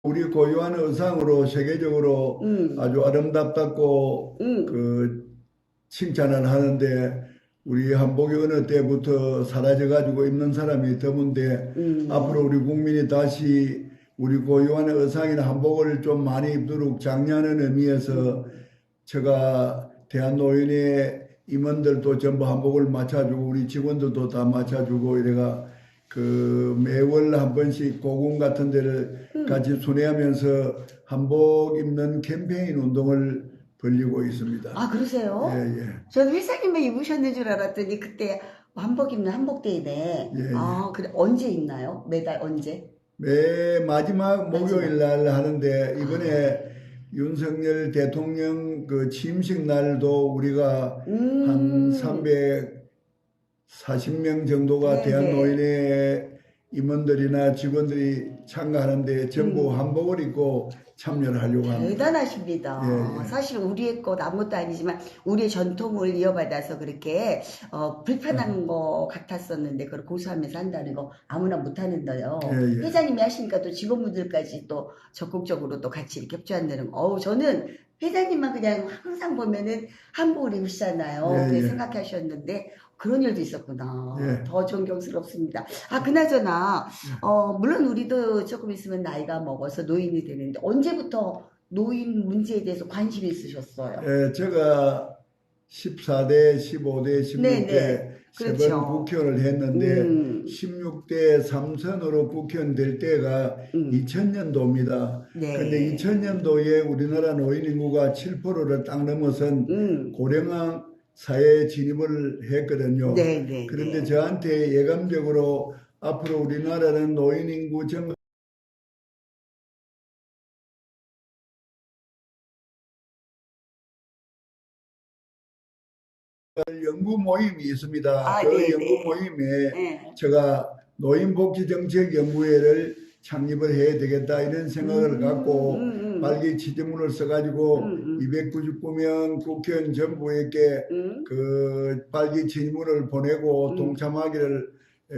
우리 고유한 의상으로 세계적으로 음, 아주 아름답다고 음, 그 칭찬을 하는데 우리 한복이 어느 때부터 사라져가지고 입는 사람이 드문데 앞으로 우리 음. 국민이 다시 우리 고유한 의상이나 한복을 좀 많이 입도록 장려하는 의미에서 음. 제가 대한노인의 임원들도 전부 한복을 맞춰주고 우리 직원들도 다 맞춰주고 이래가 그 매월 한 번씩 고궁 같은 데를 같이 음. 순회하면서 한복 입는 캠페인 운동을 벌이고 있습니다. 아, 예, 그러세요? 예, 저는 회사님만 입으셨는 줄 알았더니 그때 한복 입는 한복데이네. 예, 예. 아, 그래. 언제 입나요? 매달 언제? 매 마지막 목요일 마지막. 날 하는데 이번에 아, 윤석열 대통령 그 취임식 날도 우리가 한 음. 340명 정도가 네네. 대한노인의 임원들이나 직원들이 참가하는데 전부 음. 한복을 입고 참여를 하려고 합니다. 예, 대단하십니다. 예. 사실 우리의 것 아무것도 아니지만 우리의 전통을 이어받아서 그렇게 불편한 거 같았었는데 그걸 고수하면서 한다는 거 아무나 예, 못하는데요. 예. 회장님이 하시니까 또 직원분들까지 또 적극적으로 또 같이 이렇게 협조한다는 거. 저는 회장님만 그냥 항상 보면은 한복을 예, 입으시잖아요. 그렇게 예. 생각하셨는데 그런 일도 있었구나. 예. 더 존경스럽습니다. 아, 그나저나 물론 우리도 조금 있으면 나이가 먹어서 노인이 되는데 언제부터 노인 문제에 대해서 관심이 있으셨어요? 예, 제가 14대, 15대, 네네. 16대 세 번 그렇죠. 국회의원을 했는데 음, 16대 3선으로 국회의원 될 때가 음, 2000년도입니다. 근데 네. 2000년도에 우리나라 노인 인구가 7%를 딱 넘어선 음, 고령화 사회에 진입을 했거든요. 그런데 네네네. 저한테 예감적으로 앞으로 우리나라는 노인 인구 증가 연구 모임이 있습니다. 아, 그 연구 네네. 모임에 네. 제가 노인복지정책연구회를 창립을 해야 되겠다 이런 생각을 갖고 음. 빨리 취지문을 음, 써가지고 음, 299명 국회의원 전부에게 음, 그 빨리 질문을 보내고 음, 동참하기를 에,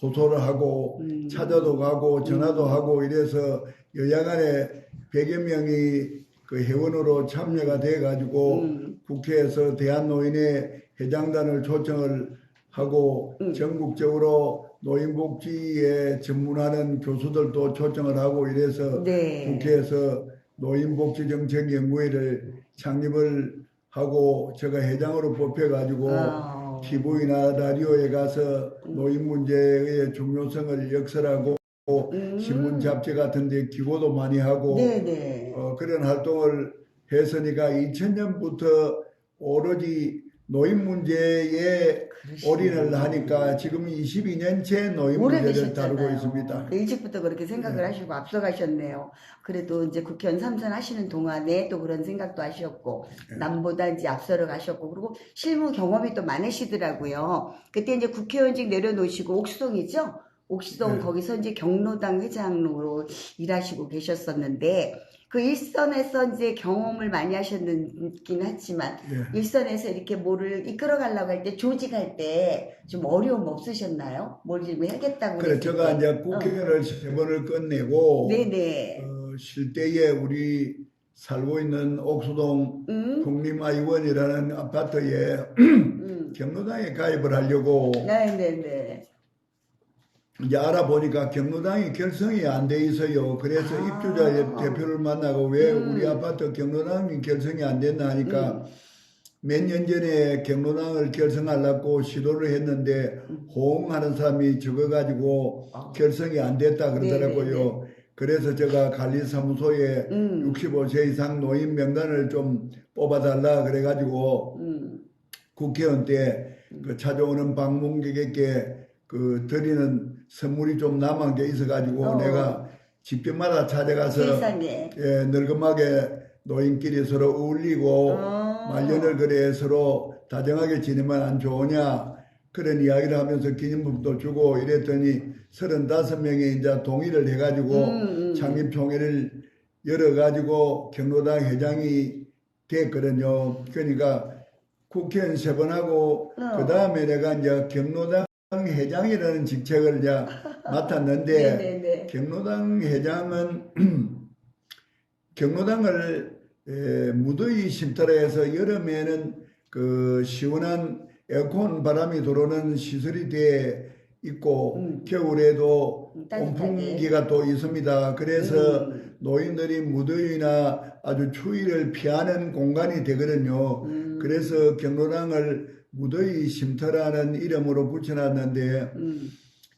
호소를 하고 찾아도 음, 가고 전화도 음, 하고 이래서 여야간에 100여 명이 그 회원으로 참여가 음, 돼 가지고 음, 국회에서 대한노인의 회장단을 초청을 하고 음. 전국적으로 노인복지에 전문하는 교수들도 초청을 하고 이래서 네. 국회에서 노인복지정책연구회를 창립을 하고 제가 회장으로 뽑혀가지고 어, TV나 라디오에 가서 음, 노인 문제의 중요성을 역설하고 신문 음. 잡지 같은 데 기고도 많이 하고 네네. 그런 활동을 했으니까 2000년부터 오로지 노인 문제에 올인을 하니까 그러시군요. 지금 22년째 노인 문제를 다루고 오래되셨잖아요. 있습니다. 일찍부터 그렇게 생각을 예, 하시고 앞서가셨네요. 그래도 이제 국회의원 3선 하시는 동안에 또 그런 생각도 하셨고, 남보다 이제 앞서러 가셨고, 그리고 실무 경험이 또 많으시더라고요. 그때 이제 국회의원직 내려놓으시고 옥수동이죠? 옥수동 예, 거기서 이제 경로당 회장으로 일하시고 계셨었는데, 그 일선에서 이제 경험을 많이 하셨긴 하지만, 예. 일선에서 이렇게 뭐를 이끌어 가려고 할 때, 조직할 때 좀 어려움 없으셨나요? 뭘 좀 해야겠다고 그래, 그랬을 제가 때. 이제 국회의원을 세 번을 끝내고, 네네. 쉴 때에 우리 살고 있는 옥수동 음, 국립아이원이라는 아파트에 음. 경로당에 가입을 하려고 네네네. 이제 알아보니까 경로당이 결성이 안 돼 있어요. 그래서 입주자 아, 대표를 만나고 왜 우리 음, 아파트 경로당이 결성이 안 됐나 하니까 음, 몇 년 전에 경로당을 결성하려고 시도를 했는데 음. 호응하는 사람이 적어가지고 어, 결성이 안 됐다 네네네. 그러더라고요. 그래서 제가 관리사무소에 음, 65세 이상 노인 명단을 좀 뽑아달라 그래가지고 음, 국회의원 때 그 음. 찾아오는 방문객에게 그 드리는 선물이 좀 남은 게 있어가지고 내가 어, 집집마다 찾아가서 세상에. 늙음하게 노인끼리 서로 어울리고 말년을 어, 그래 서로 다정하게 지내면 안 좋으냐 그런 이야기를 하면서 기념품도 주고 이랬더니 35명이 이제 동의를 해가지고 음. 창립총회를 열어가지고 경로당 회장이 됐거든요. 그러니까 국회의원 세 번 하고 그 어, 다음에 내가 이제 경로당 회장이라는 직책을 이제 맡았는데 네네네. 경로당 회장은 경로당을 무더위 쉼터라 해서 여름에는 그 시원한 에어컨 바람이 들어오는 시설이 돼 있고 겨울에도 따뜻하게. 온풍기가 또 있습니다. 그래서 음. 노인들이 무더위나 아주 추위를 피하는 공간이 되거든요. 그래서 경로당을 무더위 쉼터라는 이름으로 붙여놨는데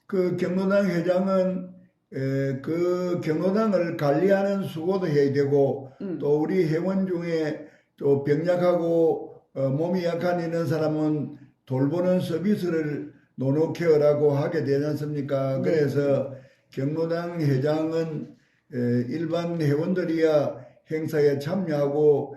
그 경로당 회장은 그 경로당을 관리하는 수고도 해야 되고 또 우리 회원 중에 또 병약하고 몸이 약한 있는 사람은 돌보는 서비스를 노노케어라고 하게 되지 않습니까? 네. 그래서 경로당 회장은 일반 회원들이야 행사에 참여하고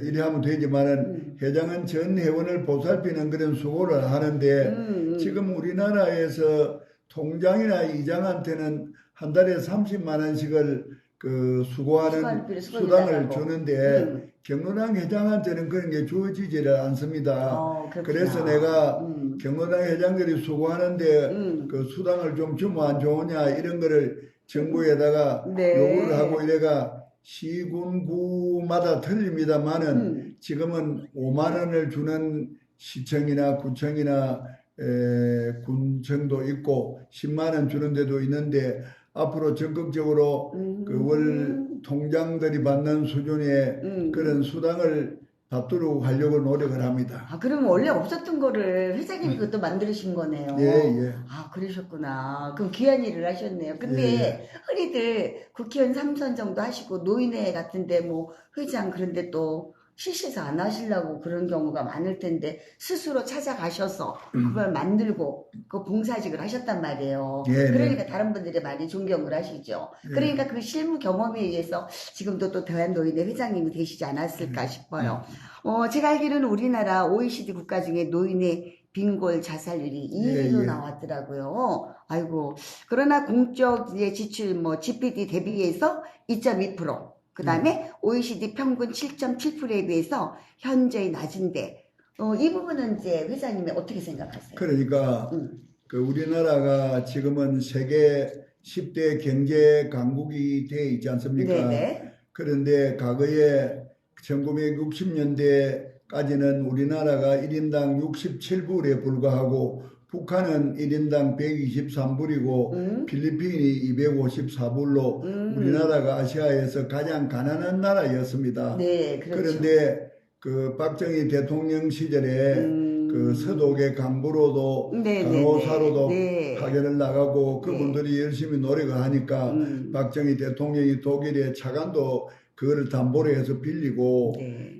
이래 하면 되지만은 회장은 전 회원을 보살피는 그런 수고를 하는데 지금 우리나라에서 통장이나 이장한테는 한 달에 30만 원씩을 그 수고하는 수당을 주는데 경로당 회장한테는 그런 게 주어지지를 않습니다. 그래서 내가 경로당 회장들이 수고하는데 그 수당을 좀 주면 안 좋으냐 이런 거를 정부에다가 요구를 하고 이래가 시군구마다 틀립니다만은 지금은 5만 원을 주는 시청이나 구청이나 군청도 있고 10만 원 주는 데도 있는데 앞으로 적극적으로 그 월 통장들이 받는 수준의 그런 수당을 받도록 하려고 노력을 합니다. 아, 그럼 원래 없었던 거를 회장님이 그것도 만드신 거네요. 예. 아, 그러셨구나. 그럼 귀한 일을 하셨네요. 근데 흔히들 국회의원 3선 정도 하시고 노인회 같은데 뭐 회장 그런데 또 실시해서 안 하시려고 그런 경우가 많을 텐데 스스로 찾아가셔서 그걸 만들고 그 봉사직을 하셨단 말이에요. 그러니까 다른 분들이 많이 존경을 하시죠. 그러니까 그 실무 경험에 의해서 지금도 또 대한노인회 회장님이 되시지 않았을까 싶어요. 제가 알기로는 우리나라 OECD 국가 중에 노인의 빈골 자살률이 2위로 나왔더라고요. 아이고. 그러나 공적 지출 GDP 대비해서 2.2%. 그 다음에 OECD 평균 7.7%에 비해서 현저히 낮은데, 이 부분은 이제 회장님이 어떻게 생각하세요? 그러니까, 그 우리나라가 지금은 세계 10대 경제 강국이 돼 있지 않습니까? 네네. 그런데 과거에 1960년대까지는 우리나라가 1인당 67불에 불과하고 북한은 1인당 123불이고 필리핀이 254불로 우리나라가 아시아에서 가장 가난한 나라였습니다. 네, 그렇죠. 그런데 그 박정희 대통령 시절에 그 서독의 강부로도 간호사로도 파견을 나가고 그분들이 열심히 노력을 하니까 박정희 대통령이 독일의 차관도 그거를 담보로 해서 빌리고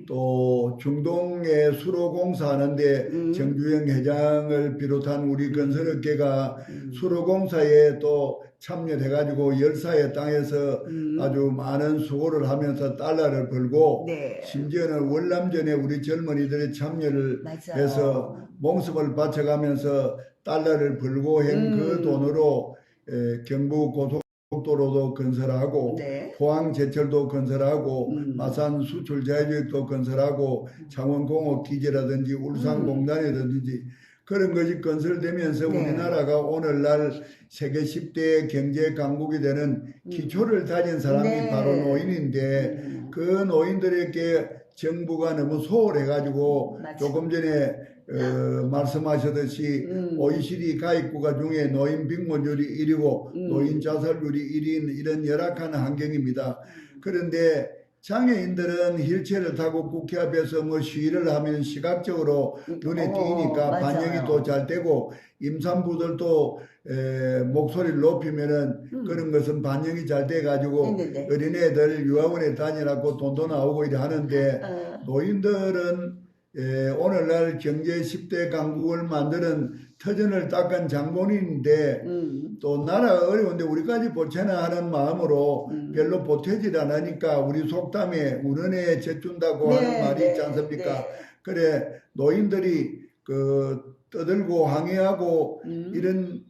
또 중동에 수로공사 하는데 정주영 회장을 비롯한 우리 건설업계가 수로공사에 또 참여해가지고 열사의 땅에서 아주 많은 수고를 하면서 달러를 벌고 심지어는 월남전에 우리 젊은이들이 참여를 해서 목숨을 바쳐가면서 달러를 벌고 한 그 돈으로 경부 고속도로도 건설하고 포항 제철도 건설하고 마산 수출 자유주택도 건설하고 창원공업 기지라든지 울산공단이라든지 그런 것이 건설되면서 우리나라가 오늘날 세계 10대 경제 강국이 되는 기초를 다진 사람이 바로 노인인데 그 노인들에게 정부가 너무 소홀해가지고 조금 전에 말씀하셨듯이 OECD 가입국가 중에 노인 빈곤율이 1위고 노인 자살률이 1위인 이런 열악한 환경입니다. 그런데 장애인들은 휠체어를 타고 국회 앞에서 뭐 시위를 하면 시각적으로 눈에 띄니까 반영이 또 잘 되고 임산부들도 목소리를 높이면은 그런 것은 반영이 잘 돼가지고 어린애들 유아원에 다니라고 돈도 나오고 이래 하는데 노인들은 오늘날 경제 10대 강국을 만드는 터전을 닦은 장본인인데 또 나라가 어려운데 우리까지 보채나 하는 마음으로 별로 보태질 않으니까 우리 속담에 우는애 젖준다고 하는 말이 있지 않습니까? 그래 노인들이 그 떠들고 항의하고 이런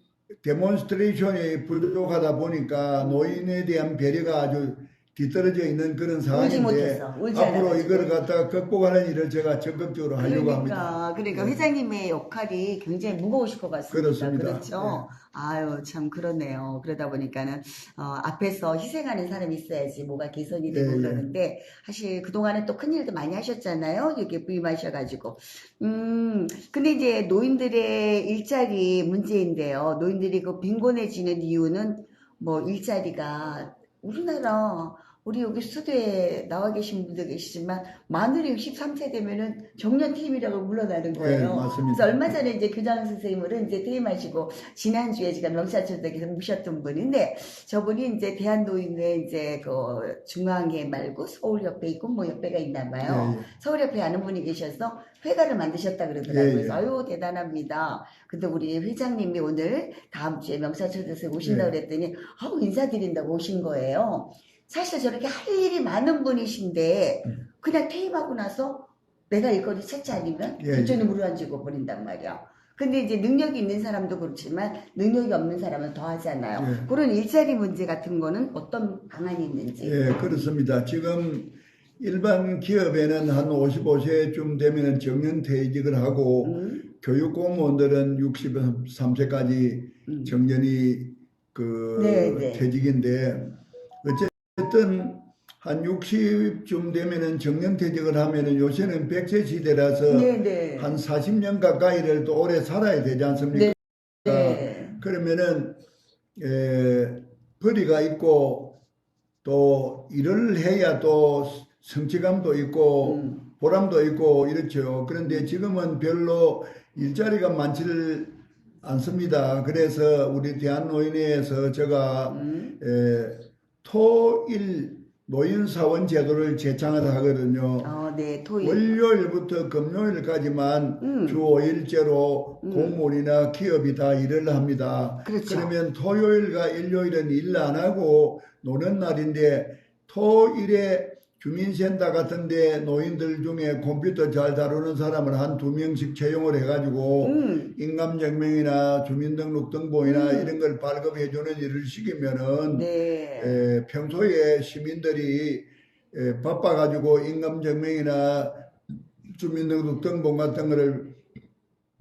데몬스트레이션이 부족하다 보니까 노인에 대한 배려가 아주 뒤떨어져 있는 그런 울지 상황인데 못했어. 울지 앞으로 않아가지고. 이걸 갖다가 극복하는 일을 제가 적극적으로 하려고 합니다. 그러니까 네. 회장님의 역할이 굉장히 무거우실 것 같습니다. 그렇습니다. 그렇죠? 아유, 참 그러네요. 그러다 보니까는, 앞에서 희생하는 사람이 있어야지 뭐가 개선이 되고 예, 예. 그러는데, 사실 그동안에 또 큰일도 많이 하셨잖아요. 이렇게 부임하셔가지고. 근데 이제 노인들의 일자리 문제인데요. 노인들이 그 빈곤해지는 이유는 뭐 일자리가 우리나라 우리 여기 스튜디오에 나와 계신 분들 계시지만 마늘이 63세 되면은 정년퇴임이라고 물러나는 예, 거예요. 맞습니다. 그래서 얼마 전에 이제 교장 선생님을 이제 퇴임하시고 지난주에 제가 명사초대에서 모셨던 분인데 저분이 이제 대한노인회 이제 그 중앙회 말고 서울협회 있고 뭐 협회가 있나 봐요. 예, 예. 서울협회 아는 분이 계셔서 회가를 만드셨다 그러더라고요. 예, 예. 그래서 아유 대단합니다. 근데 우리 회장님이 오늘 다음 주에 명사초대에서 오신다고 예. 그랬더니 아우 인사드린다고 오신 거예요. 사실 저렇게 할 일이 많은 분이신데 그냥 퇴임하고 나서 내가 일거리 찾지 않으면 예, 부천에 물어앉고 버린단 말이야. 근데 이제 능력이 있는 사람도 그렇지만 능력이 없는 사람은 더 하잖아요. 예. 그런 일자리 문제 같은 거는 어떤 방안이 있는지. 예, 그렇습니다. 지금 일반 기업에는 한 55세쯤 되면 정년퇴직을 하고 교육 공무원들은 63세까지 정년이 그 네, 네. 퇴직인데 어쨌든 한 60쯤 되면은 정년퇴직을 하면은 요새는 100세 시대라서 네네. 한 40년 가까이를 또 오래 살아야 되지 않습니까? 네. 그러면은 벌이가 있고 또 일을 해야 또 성취감도 있고 보람도 있고 이렇죠. 그런데 지금은 별로 일자리가 많지를 않습니다. 그래서 우리 대한노인회에서 제가 토일 노인사원 제도를 제창을 하거든요. 네, 토익. 월요일부터 금요일까지만 주 5일제로 공무원이나 기업이 다 일을 합니다. 그렇죠. 그러면 토요일과 일요일은 일 안 하고 노는 날인데 토일에 주민센터 같은데 노인들 중에 컴퓨터 잘 다루는 사람을 한 2명씩 채용을 해가지고 인감증명이나 주민등록등본이나 이런 걸 발급해주는 일을 시키면은 네. 평소에 시민들이 바빠가지고 인감증명이나 주민등록등본 같은 거를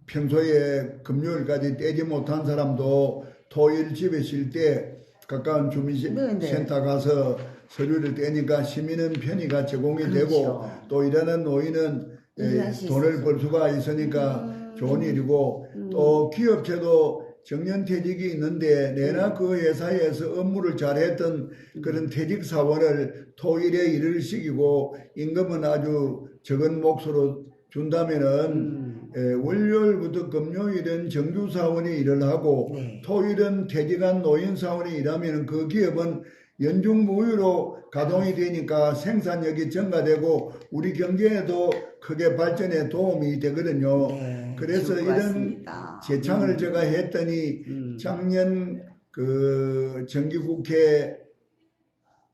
평소에 금요일까지 떼지 못한 사람도 토일 집에 쉴 때 가까운 주민센터 가서 서류를 떼니까 시민은 편의가 제공이 그렇죠. 되고 또 일하는 노인은 일할 수 돈을 있어서. 벌 수가 있으니까 좋은 일이고 또 기업체도 정년퇴직이 있는데 내나 그 회사에서 업무를 잘했던 그런 퇴직사원을 토일에 일을 시키고 임금은 아주 적은 몫으로 준다면은 월요일부터 금요일은 정규사원이 일을 하고 네. 토일은 퇴직한 노인사원이 일하면 그 기업은 연중무휴로 가동이 되니까 생산력이 증가되고 우리 경제에도 크게 발전에 도움이 되거든요. 네, 그래서 좋을 것 이런 같습니다. 제창을 제가 했더니 작년 그 정기국회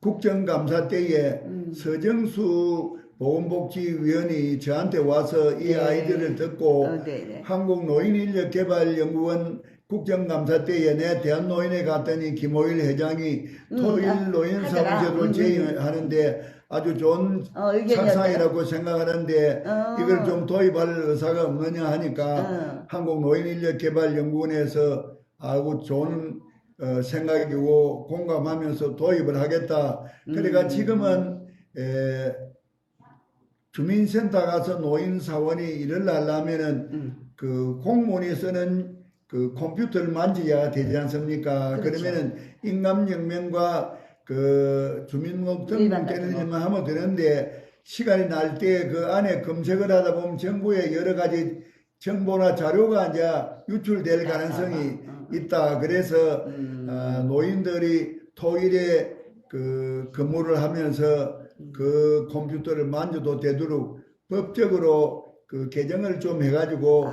국정감사 때에 서정수 보건복지위원이 저한테 와서 이 네. 아이디어를 듣고 네네. 한국노인인력개발연구원 국정감사 때에 내 대한노인회 갔더니 김호일 회장이 토일 노인사무제도를 제의하는데 아주 좋은 착상이라고 생각하는데 이걸 좀 도입할 의사가 없느냐 하니까 한국노인인력개발연구원에서 아주 좋은 생각이고 공감하면서 도입을 하겠다. 그러니까 지금은 주민센터 가서 노인사원이 일을 하려면은 그 공무원이 쓰는 그 컴퓨터를 만져야 되지 않습니까? 그렇죠. 그러면은 인감증명과 그 주민등록증명 때리기만 하면 되는데 시간이 날 때 그 안에 검색을 하다 보면 정부의 여러 가지 정보나 자료가 이제 유출될 가능성이 있다. 그래서 노인들이 토일에 그 근무를 하면서 그 컴퓨터를 만져도 되도록 법적으로 그 개정을 좀 해가지고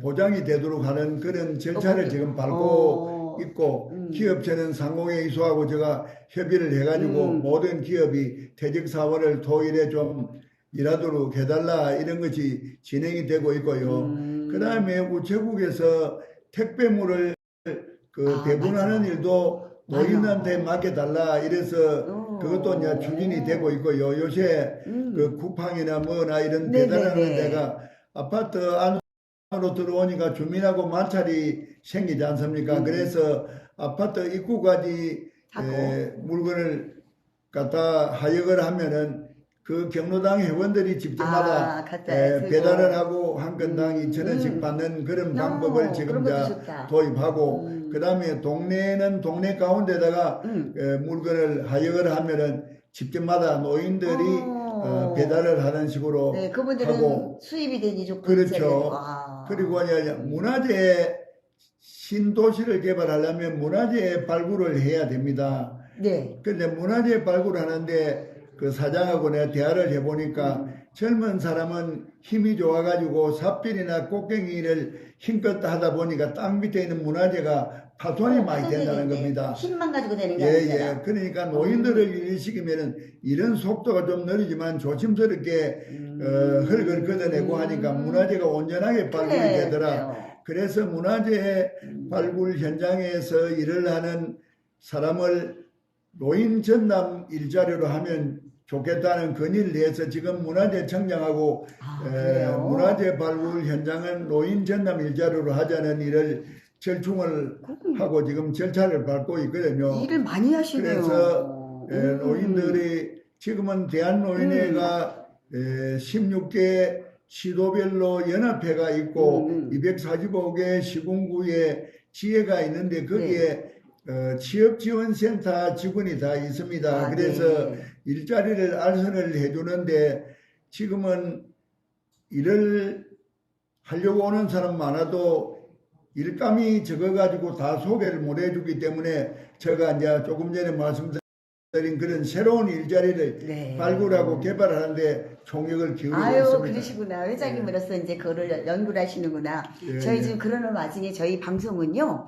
보장이 되도록 하는 그런 절차를 지금 밟고 있고 기업체는 상공회 이수하고 제가 협의를 해가지고 모든 기업이 퇴직사원을 토일에 좀 일하도록 해달라 이런 것이 진행이 되고 있고요. 그 다음에 우체국에서 택배물을 그 배분하는 일도 노인한테 맡겨달라 이래서 오. 그것도 이제 추진이 되고 있고요. 요새 그 쿠팡이나 뭐나 이런 배달하는 네네네. 데가 아파트 안으로 들어오니까 주민하고 마찰이 생기지 않습니까? 그래서 아파트 입구까지 하고. 물건을 갖다 하역을 하면은 그 경로당 회원들이 직접마다 갖다 쓰고. 배달을 하고 한 건당 2,000원씩 받는 그런 방법을 지금 그런 것도 자 좋다. 도입하고 그다음에 동네는 동네 가운데다가 물건을 하역을 하면은 집집마다 노인들이 배달을 하는 식으로 네, 그분들은 하고 수입이 되니 좋고. 그렇죠. 와. 그리고 이제 문화재 신도시를 개발하려면 문화재 발굴을 해야 됩니다. 네. 근데 문화재 발굴하는데 그 사장하고 내가 대화를 해보니까 젊은 사람은 힘이 좋아가지고 삽질이나 꽃갱이를 힘껏 하다 보니까 땅 밑에 있는 문화재가 파손이 많이 된다는 겁니다. 힘만 가지고 되는 게 예, 아니잖아. 예. 그러니까 노인들을 일시키면은 이런 속도가 좀 느리지만 조심스럽게 흙을 걷어내고 하니까 문화재가 온전하게 발굴이 되더라. 그래서 문화재 발굴 현장에서 일을 하는 사람을 노인 전담 일자리로 하면 좋겠다는 건의를 해서 지금 문화재 청장하고 문화재 발굴 현장은 노인 전담 일자리로 하자는 일을 절충을 하고 지금 절차를 밟고 있거든요. 일을 많이 하시네요. 그래서 노인들이 지금은 대한노인회가 16개 시도별로 연합회가 있고 245개 시군구에 지회가 있는데 거기에 취업지원센터 직원이 다 있습니다. 그래서 일자리를 알선을 해주는데 지금은 일을 하려고 오는 사람 많아도 일감이 적어가지고 다 소개를 못 해주기 때문에 제가 이제 조금 전에 말씀드린 그런 새로운 일자리를 발굴하고 개발하는데 총력을 기울이고 있습니다. 그러시구나. 회장님으로서 이제 그거를 연구를 하시는구나. 저희 지금 그러는 와중에 저희 방송은요,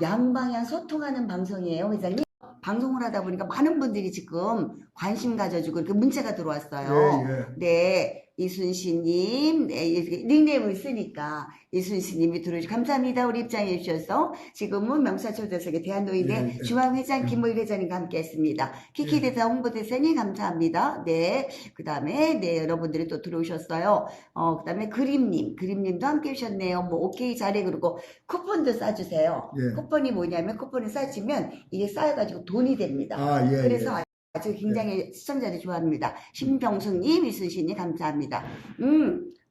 양방향 소통하는 방송이에요, 회장님. 방송을 하다 보니까 많은 분들이 지금 관심 가져주고 이렇게 문자가 들어왔어요. 네, 이순신님, 닉네임을 쓰니까 이순신님이 들어주시고 감사합니다. 우리 입장해 주셔서 지금은 명사초대석의 대한노인회 중앙회장 김모일 회장님과 함께했습니다. 키키대사 홍보대사님 감사합니다. 네, 그 다음에 여러분들이 또 들어오셨어요. 그 다음에 그림님도 함께 해주셨네요. 뭐 오케이 잘해 그러고 쿠폰도 싸주세요. 쿠폰이 뭐냐면 쿠폰을 싸주면 이게 쌓여가지고 돈이 됩니다. 그래서 아주 굉장히 시청자들이 좋아합니다. 신병숙님, 이순신님 감사합니다.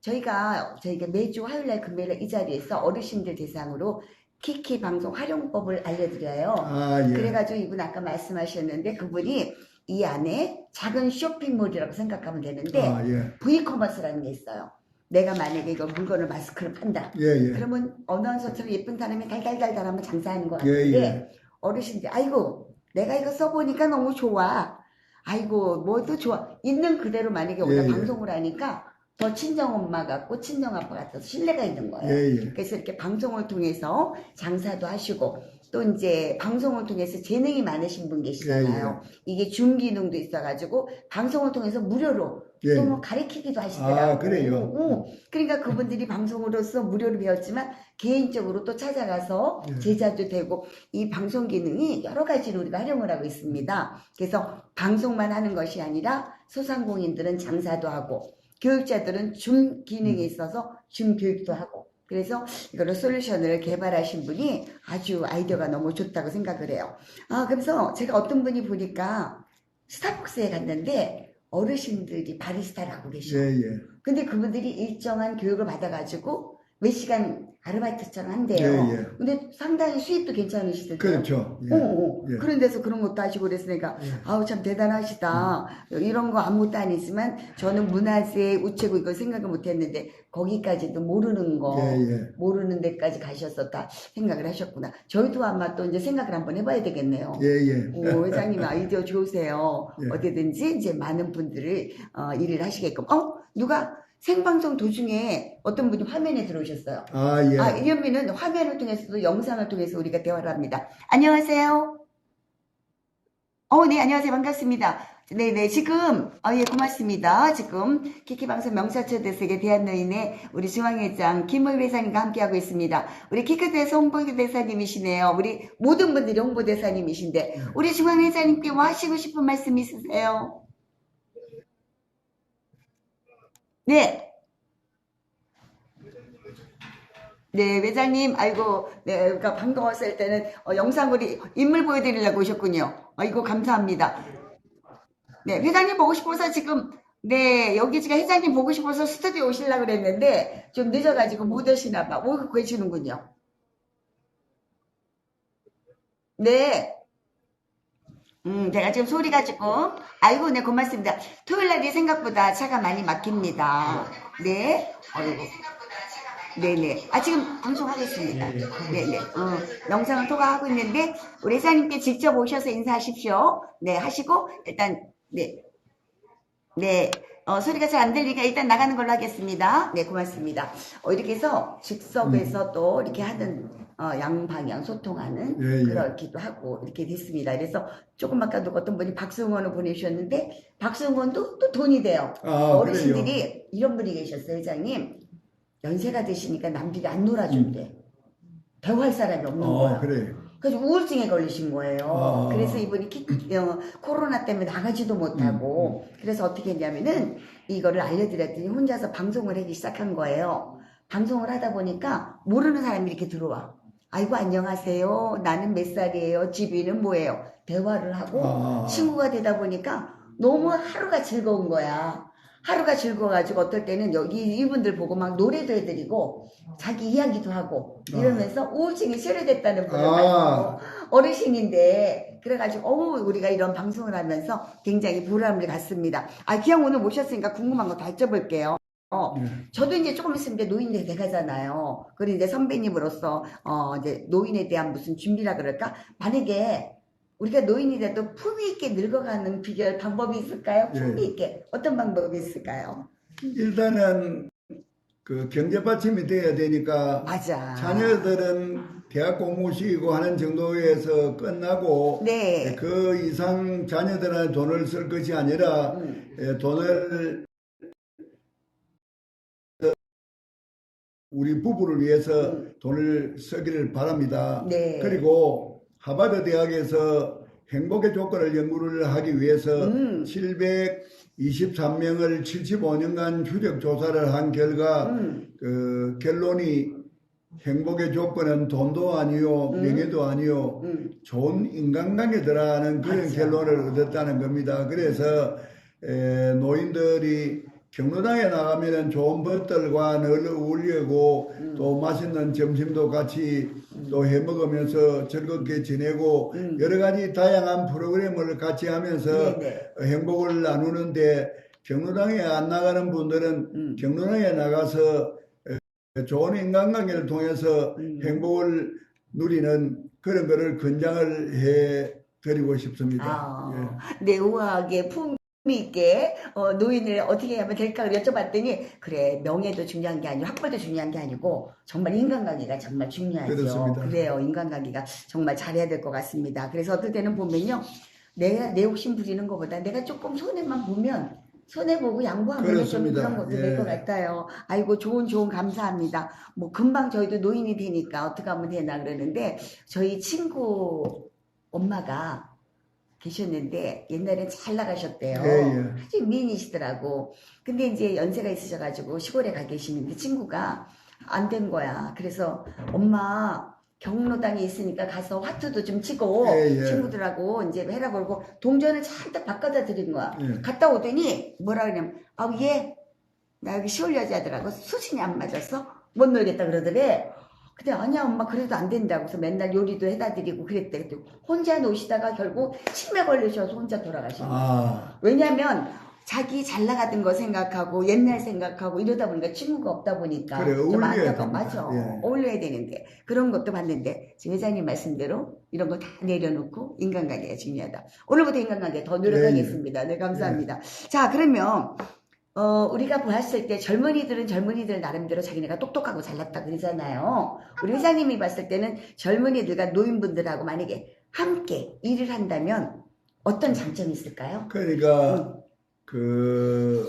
저희가 매주 화요일날 금요일날 이 자리에서 어르신들 대상으로 키키 방송 활용법을 알려드려요. 그래가지고 이분 아까 말씀하셨는데 그분이 이 안에 작은 쇼핑몰이라고 생각하면 되는데 V커머스라는 게 있어요. 내가 만약에 이거 물건을 마스크를 판다. 그러면 어나운서처럼 예쁜 사람이 달달달달 하면 장사하는 것 같은데 어르신들 아이고 내가 이거 써보니까 너무 좋아. 아이고 뭐도 좋아. 있는 그대로 만약에 우리가 방송을 하니까 더 친정엄마 같고 친정아빠 같아서 신뢰가 있는 거예요. 그래서 이렇게 방송을 통해서 장사도 하시고 또 이제 방송을 통해서 재능이 많으신 분 계시잖아요. 이게 줌 기능도 있어가지고 방송을 통해서 무료로 또 뭐 가르치기도 하시더라고요. 그래요? 그러니까 그분들이 방송으로서 무료로 배웠지만 개인적으로 또 찾아가서 제자도 되고 이 방송 기능이 여러 가지로 우리가 활용을 하고 있습니다. 그래서 방송만 하는 것이 아니라 소상공인들은 장사도 하고 교육자들은 줌 기능이 있어서 줌 교육도 하고 그래서 이거를 솔루션을 개발하신 분이 아주 아이디어가 너무 좋다고 생각을 해요. 그래서 제가 어떤 분이 보니까 스타벅스에 갔는데 어르신들이 바리스타를 하고 계셔. 근데 그분들이 일정한 교육을 받아가지고 몇 시간 아르바이트처럼 한대요. 근데 상당히 수입도 괜찮으시던데요. 그렇죠. 그런 데서 그런 것도 하시고 그래서 내가 아우 참 대단하시다. 이런 거 아무것도 아니지만 저는 문화재 우체국 이걸 생각을 못했는데 거기까지도 모르는 거 모르는 데까지 가셨었다 생각을 하셨구나. 저희도 아마 또 이제 생각을 한번 해봐야 되겠네요. 회장님 아이디어 좋으세요. 어디든지 이제 많은 분들을 일을 하시게끔. 누가 생방송 도중에 어떤 분이 화면에 들어오셨어요. 이현미는 화면을 통해서도 영상을 통해서 우리가 대화를 합니다. 안녕하세요. 네, 안녕하세요. 반갑습니다. 네네, 지금, 예, 고맙습니다. 지금, 키키방송 명사초대석의 대한노인의 우리 중앙회장 김모희 회장님과 함께하고 있습니다. 우리 키크대에서 홍보대사님이시네요. 우리 모든 분들이 홍보대사님이신데, 우리 중앙회장님께 뭐 하시고 싶은 말씀 있으세요? 네. 네, 회장님, 아이고, 네, 그러니까 반가웠을 때는, 영상으로 인물 보여드리려고 오셨군요. 아이고, 감사합니다. 네, 회장님 보고 싶어서 지금, 네, 여기 지금 회장님 보고 싶어서 스튜디오 오시려고 그랬는데, 좀 늦어가지고 못 오시나 봐. 오고 계시는군요. 네, 제가 지금 소리가 조금, 아이고, 네, 고맙습니다. 토요일 날이 생각보다 차가 많이 막힙니다. 네, 아이고. 네네. 지금 방송하고 있습니다. 예, 예, 하고 네네. 있습니다. 영상을 통화하고 있는데, 우리 회장님께 직접 오셔서 인사하십시오. 네, 하시고, 일단, 네. 네, 소리가 잘 안 들리니까 일단 나가는 걸로 하겠습니다. 네, 고맙습니다. 이렇게 해서 즉석에서 또 이렇게 하는, 양방향 소통하는 예, 예. 그렇기도 하고 이렇게 됐습니다. 그래서 조금 아까도 어떤 분이 박수응원을 보내주셨는데, 박수응원도 또 돈이 돼요. 그래요. 어르신들이 이런 분이 계셨어요, 회장님. 연세가 드시니까 남들이 안 놀아준대. 대화할 사람이 없는 거야. 그래. 그래서 우울증에 걸리신 거예요. 아. 그래서 이분이 코로나 때문에 나가지도 못하고 그래서 어떻게 했냐면은 이거를 알려드렸더니 혼자서 방송을 하기 시작한 거예요. 방송을 하다 보니까 모르는 사람이 이렇게 들어와. 아이고 안녕하세요. 나는 몇 살이에요. 집이는 뭐예요. 대화를 하고 친구가 되다 보니까 너무 하루가 즐거운 거야. 하루가 즐거워가지고 어떨 때는 여기 이분들 보고 막 노래도 해드리고 자기 이야기도 하고 이러면서 우울증이 치료됐다는 분을 만나고 어르신인데 그래가지고 우리가 이런 방송을 하면서 굉장히 보람을 갖습니다. 기왕 오늘 모셨으니까 궁금한 거 다 여쭤볼게요. 저도 이제 조금 있으면 이제 노인대 돼가잖아요. 그리고 이제 선배님으로서 이제 노인에 대한 무슨 준비라 그럴까? 만약에 우리가 노인이 돼도 품위 있게 늙어가는 비결 방법이 있을까요? 품위 있게 어떤 방법이 있을까요? 일단은 그 경제 받침이 돼야 되니까 맞아. 자녀들은 대학 공부 시키고 하는 정도에서 끝나고 네. 그 이상 자녀들한테 돈을 쓸 것이 아니라 돈을 우리 부부를 위해서 돈을 쓰기를 바랍니다. 네. 그리고 하버드 대학에서 행복의 조건을 연구를 하기 위해서 723명을 75년간 추적 조사를 한 결과 그 결론이 행복의 조건은 돈도 아니요 명예도 아니요 좋은 인간관계더라는 그런 맞아. 결론을 얻었다는 겁니다. 그래서 노인들이 경로당에 나가면은 좋은 벗들과 늘 어울리고 또 맛있는 점심도 같이 또 해 먹으면서 즐겁게 지내고 여러 가지 다양한 프로그램을 같이 하면서 행복을 나누는데 경로당에 안 나가는 분들은 경로당에 나가서 좋은 인간관계를 통해서 행복을 누리는 그런 거를 권장을 해 드리고 싶습니다. 네, 우아하게 품위 있게 노인을 어떻게 하면 될까 여쭤봤더니 그래 명예도 중요한 게 아니고 학벌도 중요한 게 아니고 정말 인간관계가 정말 중요하죠. 그렇습니다. 그래요. 인간관계가 정말 잘해야 될 것 같습니다. 그래서 어떨 때는 보면요. 내 욕심 부리는 것보다 내가 조금 손해만 보면 손해보고 양보하면 좀 그런 것도 될 것 같아요. 아이고 좋은 감사합니다. 뭐 금방 저희도 노인이 되니까 어떻게 하면 되나 그러는데 저희 친구 엄마가 계셨는데 옛날엔 잘 나가셨대요. 아주 미인이시더라고. 근데 이제 연세가 있으셔가지고 시골에 가 계시는데 친구가 안 된 거야. 그래서 엄마 경로당에 있으니까 가서 화투도 좀 치고 친구들하고 이제 해라 그러고 동전을 잔뜩 바꿔다 드린 거야. 갔다 오더니 뭐라 그러냐면 나 여기 시골 여자더라고. 수신이 안 맞아서 못 놀겠다 그러더래. 근데 아니야 엄마 그래도 안 된다고 해서 맨날 요리도 해다 드리고 그랬대. 혼자 노시다가 결국 치매 걸리셔서 혼자 돌아가신 거야. 왜냐면 자기 잘 나가던 거 생각하고 옛날 생각하고 이러다 보니까 친구가 없다 보니까 그래, 좀 어울려야 안타까워. 됩니다. 맞아. 예. 어울려야 되는데 그런 것도 봤는데 지금 회장님 말씀대로 이런 거 다 내려놓고 인간관계가 중요하다. 오늘부터 인간관계 더 노력하겠습니다. 네, 감사합니다. 자, 그러면 우리가 보았을 때 젊은이들 나름대로 자기네가 똑똑하고 잘났다 그러잖아요. 우리 회장님이 봤을 때는 젊은이들과 노인분들하고 만약에 함께 일을 한다면 어떤 장점이 있을까요? 그러니까 그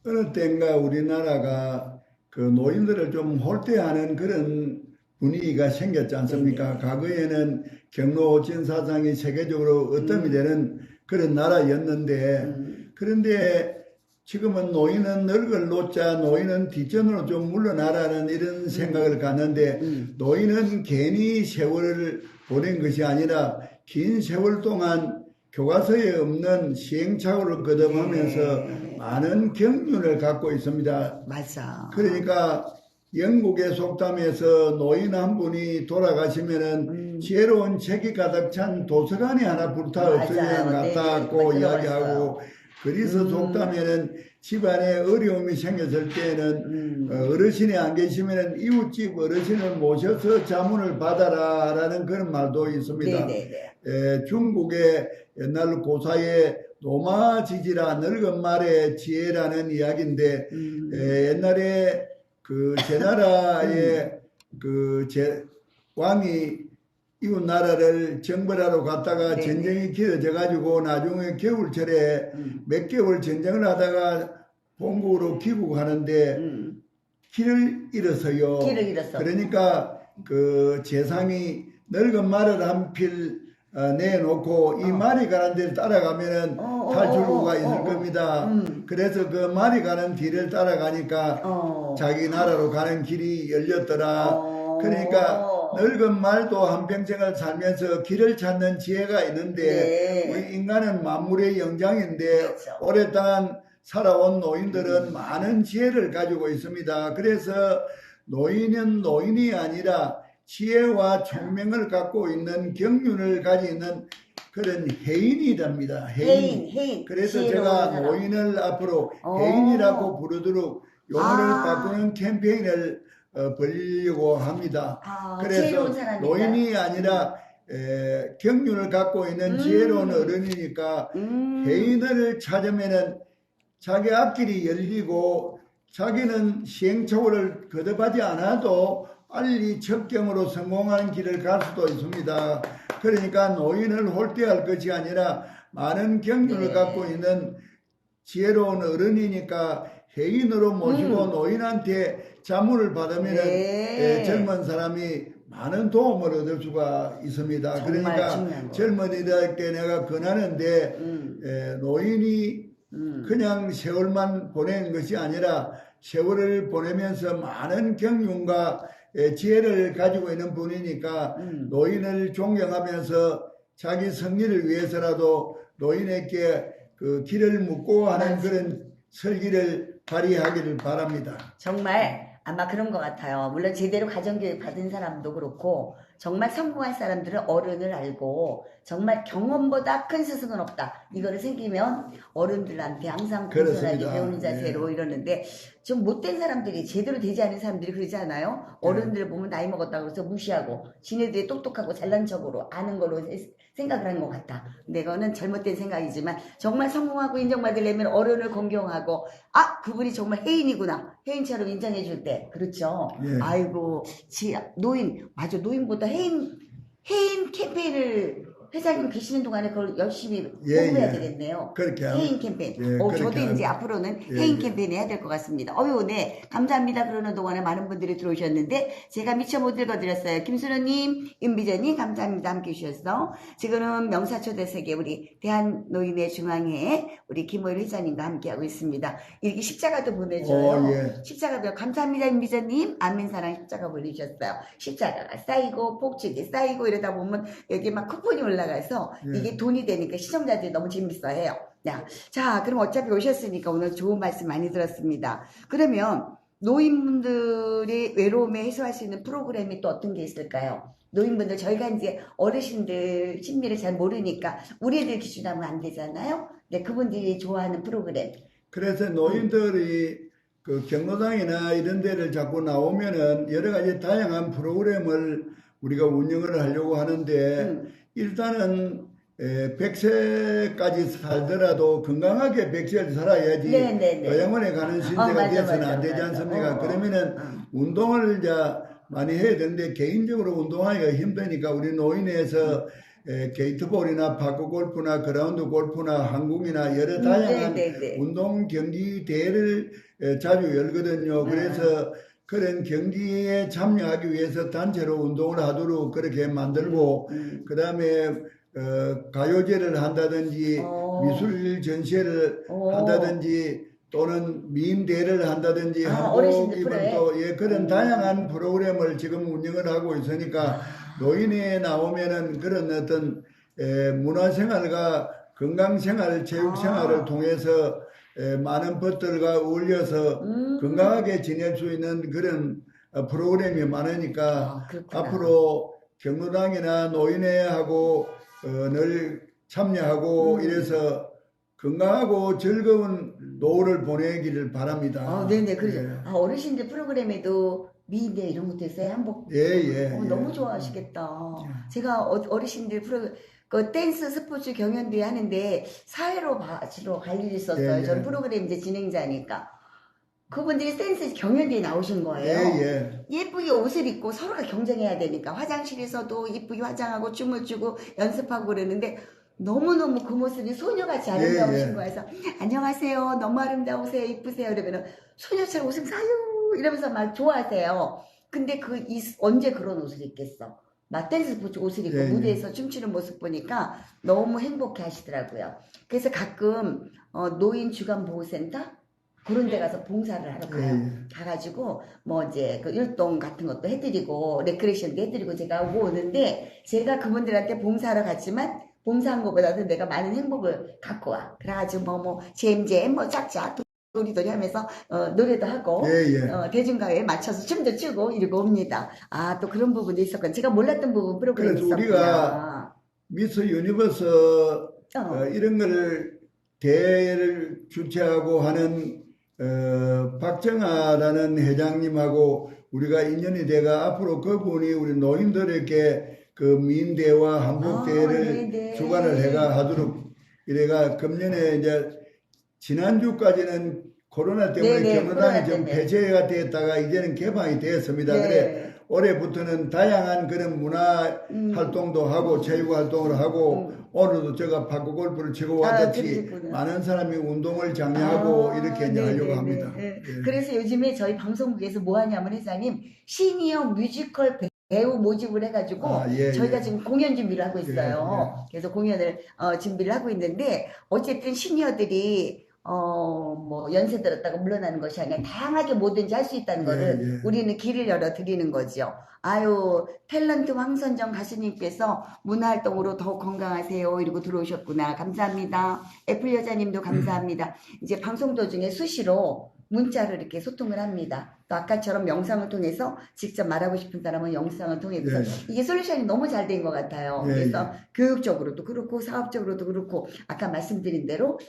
어느 때인가 우리나라가 그 노인들을 좀 홀대하는 그런 분위기가 생겼지 않습니까? 네네. 과거에는 경로 오진 사상이 세계적으로 어떤 되는 그런 나라였는데 그런데 지금은 노인은 늙을 놓자 노인은 뒷전으로 좀 물러나라는 이런 생각을 갖는데 노인은 괜히 세월을 보낸 것이 아니라 긴 세월 동안 교과서에 없는 시행착오를 거듭하면서 네. 많은 경륜을 갖고 있습니다. 맞아. 그러니까 영국의 속담에서 노인 한 분이 돌아가시면은 지혜로운 책이 가득 찬 도서관이 하나 불타 없어지는 것 맞아요. 같다고 네네. 이야기하고 그리스 속담에는 집안에 어려움이 생겼을 때에는 어르신이 안 계시면은 이웃집 어르신을 모셔서 자문을 받아라라는 그런 말도 있습니다. 네네네. 중국의 옛날 고사의 노마지지라 늙은 말의 지혜라는 이야기인데 옛날에 그 제 나라의 그 왕이 이웃 나라를 정벌하러 갔다가 네네. 전쟁이 길어져 가지고 나중에 겨울철에 몇 개월 전쟁을 하다가 본국으로 귀국하는데 길을 잃어서요. 길을 잃었어. 그러니까 그 재상이 늙은 말을 한 필 내놓고 이 말이 가는 데를 따라가면은 탈출구가 있을 겁니다. 그래서 그 말이 가는 길을 따라가니까 자기 나라로 가는 길이 열렸더라. 그러니까 늙은 말도 한평생을 살면서 길을 찾는 지혜가 있는데 네. 우리 인간은 만물의 영장인데 그렇죠. 오랫동안 살아온 노인들은 많은 지혜를 가지고 있습니다. 그래서 노인은 노인이 아니라 지혜와 총명을 갖고 있는 경륜을 가지고 있는 그런 해인이랍니다. 해인. 그래서 지혜로운 제가 사람. 노인을 앞으로 해인이라고 부르도록 용어를 아. 바꾸는 캠페인을 벌이려고 합니다. 그래서 지혜로운 사람이다. 노인이 아니라 경륜을 갖고 있는 지혜로운 어른이니까 해인을 찾으면은 자기 앞길이 열리고 자기는 시행착오를 거듭하지 않아도 빨리 적경으로 성공하는 길을 갈 수도 있습니다. 그러니까 노인을 홀대할 것이 아니라 많은 경륜을 네. 갖고 있는 지혜로운 어른이니까 해인으로 모시고 노인한테 자문을 받으면 네. 젊은 사람이 많은 도움을 얻을 수가 있습니다. 정말 그러니까 중요한 거. 젊은이들에게 내가 권하는데 노인이 그냥 세월만 보내는 것이 아니라 세월을 보내면서 많은 경륜과 지혜를 가지고 있는 분이니까 노인을 존경하면서 자기 승리를 위해서라도 노인에게 그 길을 묻고 하는 그런 설기를 발휘하기를 바랍니다. 정말 아마 그런 것 같아요. 물론 제대로 가정교육 받은 사람도 그렇고 정말 성공한 사람들은 어른을 알고 정말 경험보다 큰 스승은 없다. 이거를 생기면 어른들한테 항상 공손하게 그렇습니다. 배우는 자세로 이러는데 좀 못된 사람들이 제대로 되지 않은 사람들이 그러지 않아요? 어른들 보면 나이 먹었다고 해서 무시하고 지네들이 똑똑하고 잘난 척으로 아는 걸로 생각을 하는 것 같다. 근데 이거는 잘못된 생각이지만 정말 성공하고 인정받으려면 어른을 공경하고 그분이 정말 해인이구나. 해인처럼 인정해 줄 때. 그렇죠. 예. 아이고 노인 맞아. 노인보다 해인 캠페인을 회장님 계시는 동안에 그걸 열심히 공부해야 되겠네요. 그렇게 해인 캠페인. 그렇게 저도 이제 하고. 앞으로는 해인 캠페인 해야 될 것 같습니다. 네. 감사합니다. 그러는 동안에 많은 분들이 들어오셨는데 제가 미처 못 읽어드렸어요. 김순호님, 임비전님 감사합니다. 함께 해주셔서 지금은 명사초대세계 우리 대한노인의 중앙회 우리 김호일 회장님과 함께하고 있습니다. 이렇게 십자가도 보내줘요. 십자가도 감사합니다. 임비전님. 아멘사랑 십자가 보내주셨어요. 십자가가 쌓이고 폭죽이 쌓이고 이러다 보면 여기 막 쿠폰이 올라가서 이게 돈이 되니까 시청자들이 너무 재밌어해요. 자, 그럼 어차피 오셨으니까 오늘 좋은 말씀 많이 들었습니다. 그러면 노인분들이 외로움에 해소할 수 있는 프로그램이 또 어떤 게 있을까요? 노인분들 저희가 이제 어르신들 심리를 잘 모르니까 우리들 기준 하면 안 되잖아요. 네, 그분들이 좋아하는 프로그램. 그래서 노인들이 그 경로당이나 이런 데를 자꾸 나오면은 여러 가지 다양한 프로그램을 우리가 운영을 하려고 하는데 일단은 100세까지 살더라도 건강하게 100세를 살아야지 요양원에 가는 신세가 되어서는 안 되지 않습니까? 그러면은 운동을 이제 많이 해야 되는데 개인적으로 운동하기가 힘드니까 우리 노인에서 게이트볼이나 파크 골프나 그라운드 골프나 항공이나 여러 다양한 네네네. 운동 경기 대회를 자주 열거든요. 그래서 그런 경기에 참여하기 위해서 단체로 운동을 하도록 그렇게 만들고 그다음에 가요제를 한다든지 미술 전시회를 한다든지 또는 미인 대회를 한다든지 한복 어르신들 프로에? 이벤트 그런 다양한 프로그램을 지금 운영을 하고 있으니까 노인에 나오면은 그런 어떤 문화생활과 건강생활, 체육생활을 통해서 많은 것들과 어울려서 건강하게 지낼 수 있는 그런 프로그램이 많으니까 그렇구나. 앞으로 경로당이나 노인회하고 늘 참여하고 이래서 건강하고 즐거운 노후를 보내기를 바랍니다. 네네, 그러죠. 예. 어르신들 프로그램에도 미인대 이런 것도 있어요, 한복. 예. 너무 좋아하시겠다. 제가 어르신들 그 댄스 스포츠 경연대회 하는데 사회로 바치러 갈 일이 있었어요. 예. 저는 프로그램 이제 진행자니까. 그분들이 댄스 경연대회 나오신 거예요. 예. 예쁘게 옷을 입고 서로가 경쟁해야 되니까 화장실에서도 예쁘게 화장하고 춤을 추고 연습하고 그러는데 너무너무 그 모습이 소녀같이 아름다우신 거예요. 그래서 안녕하세요. 너무 아름다우세요. 이쁘세요. 이러면 소녀처럼 웃음 사유 이러면서 막 좋아하세요. 근데 언제 그런 옷을 입겠어? 막 댄스 스포츠 옷을 입고 무대에서 춤추는 모습 보니까 너무 행복해 하시더라고요. 그래서 가끔 노인 주간 보호센터 그런 데 가서 봉사를 하러 가요. 가가지고 뭐 이제 그 율동 같은 것도 해드리고 레크레이션도 해드리고 제가 오고 오는데 제가 그분들한테 봉사하러 갔지만 봉사한 것보다도 내가 많은 행복을 갖고 와. 그래가지고 뭐 잼잼 뭐 짝짝 도리도리 하면서 노래도 하고 대중가요에 맞춰서 춤도 추고 이러고 옵니다. 또 그런 부분도 있었거든요. 제가 몰랐던 부분 프로그램이 그래서 있었구나. 우리가 미스 유니버스 이런 거를 대회를 주최하고 하는 박정아라는 회장님하고 우리가 인연이 돼가 앞으로 그분이 우리 노인들에게 그 미인대회와 한복대회를 주관을 해가 하도록 이래가 금년에 이제 지난주까지는 코로나 때문에 경로당이 좀 폐쇄가 됐다가 이제는 개방이 되었습니다. 그래 올해부터는 다양한 그런 문화 활동도 하고 체육 활동을 하고 오늘도 제가 파크 골프를 치고 왔듯이 많은 사람이 운동을 장려하고 이렇게 이제 하려고 합니다. 그래서 요즘에 저희 방송국에서 뭐 하냐면 회장님 시니어 뮤지컬 배우 모집을 해가지고 저희가 지금 공연 준비를 하고 있어요. 그래서 공연을 준비를 하고 있는데 어쨌든 시니어들이 뭐 연세 들었다고 물러나는 것이 아니라 다양하게 뭐든지 할 수 있다는 거를 우리는 길을 열어 드리는 거죠. 탤런트 황선정 가수님께서 문화활동으로 더욱 건강하세요 이러고 들어오셨구나. 감사합니다. 애플 여자님도 감사합니다. 이제 방송 도중에 수시로 문자로 이렇게 소통을 합니다. 또 아까처럼 영상을 통해서 직접 말하고 싶은 사람은 영상을 통해서 이게 솔루션이 너무 잘 된 것 같아요. 그래서 교육적으로도 그렇고 사업적으로도 그렇고 아까 말씀드린 대로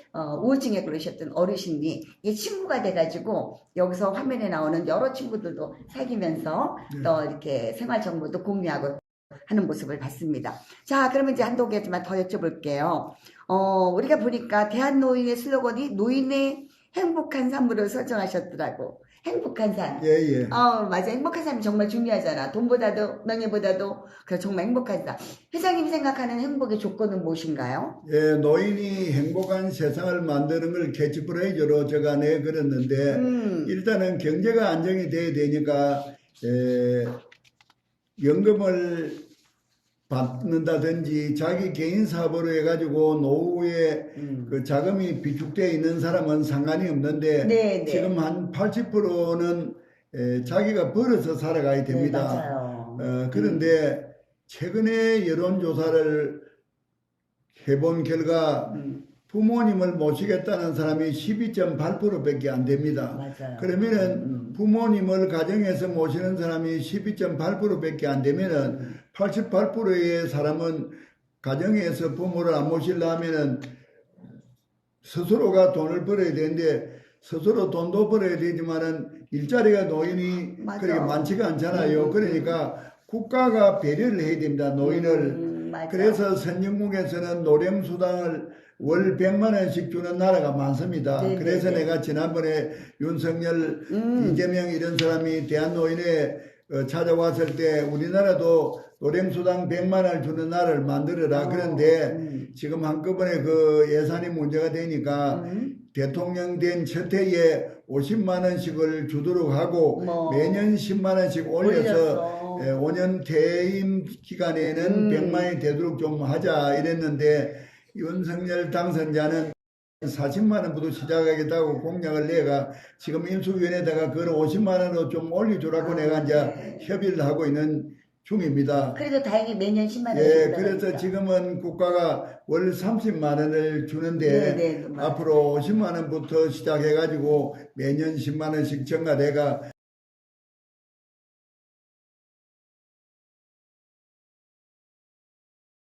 우울증에 그러셨던 어르신이 이게 친구가 돼가지고 여기서 화면에 나오는 여러 친구들도 사귀면서 또 이렇게 생활 정보도 공유하고 하는 모습을 봤습니다. 자, 그러면 이제 한두 개만 더 여쭤볼게요. 우리가 보니까 대한노인의 슬로건이 노인의 행복한 삶으로 설정하셨더라고. 행복한 삶. 맞아. 행복한 삶이 정말 중요하잖아. 돈보다도, 명예보다도, 정말 행복한 삶. 회장님 생각하는 행복의 조건은 무엇인가요? 노인이 행복한 세상을 만드는 걸 캐치프레이즈로 제가 내걸었는데, 일단은 경제가 안정이 돼야 되니까, 연금을 받는다든지 자기 개인 사업으로 해가지고 노후에 그 자금이 비축되어 있는 사람은 상관이 없는데 지금 한 80%는 자기가 벌어서 살아가야 됩니다. 그런데 최근에 여론조사를 해본 결과 부모님을 모시겠다는 사람이 12.8%밖에 안 됩니다. 그러면은 부모님을 가정에서 모시는 사람이 12.8%밖에 안 되면은 88%의 사람은 가정에서 부모를 안 모시려면은 스스로가 돈을 벌어야 되는데 스스로 돈도 벌어야 되지만은 일자리가 노인이 그렇게 많지가 않잖아요. 그러니까 국가가 배려를 해야 됩니다. 노인을. 그래서 선진국에서는 노령수당을 월 100만 원씩 주는 나라가 많습니다. 그래서 내가 지난번에 윤석열, 이재명 이런 사람이 대한노인회 찾아왔을 때 우리나라도 노령수당 100만 원을 주는 나라를 만들어라. 그런데 지금 한꺼번에 그 예산이 문제가 되니까 대통령 된 첫 해에 50만 원씩을 주도록 하고 뭐. 매년 10만 원씩 올려서 올렸어. 5년 퇴임 기간에는 100만 원이 되도록 좀 하자 이랬는데 윤석열 당선자는 40만 원부터 시작하겠다고 공약을 내가 지금 인수위원회에다가 그걸 50만 원으로 좀 올려주라고 내가 이제 네. 협의를 하고 있는 중입니다. 그래도 다행히 매년 10만 원. 예, 그래서 지금은 국가가 월 30만 원을 주는데 네, 맞아요. 앞으로 50만 원부터 시작해가지고 매년 10만 원씩 증가돼가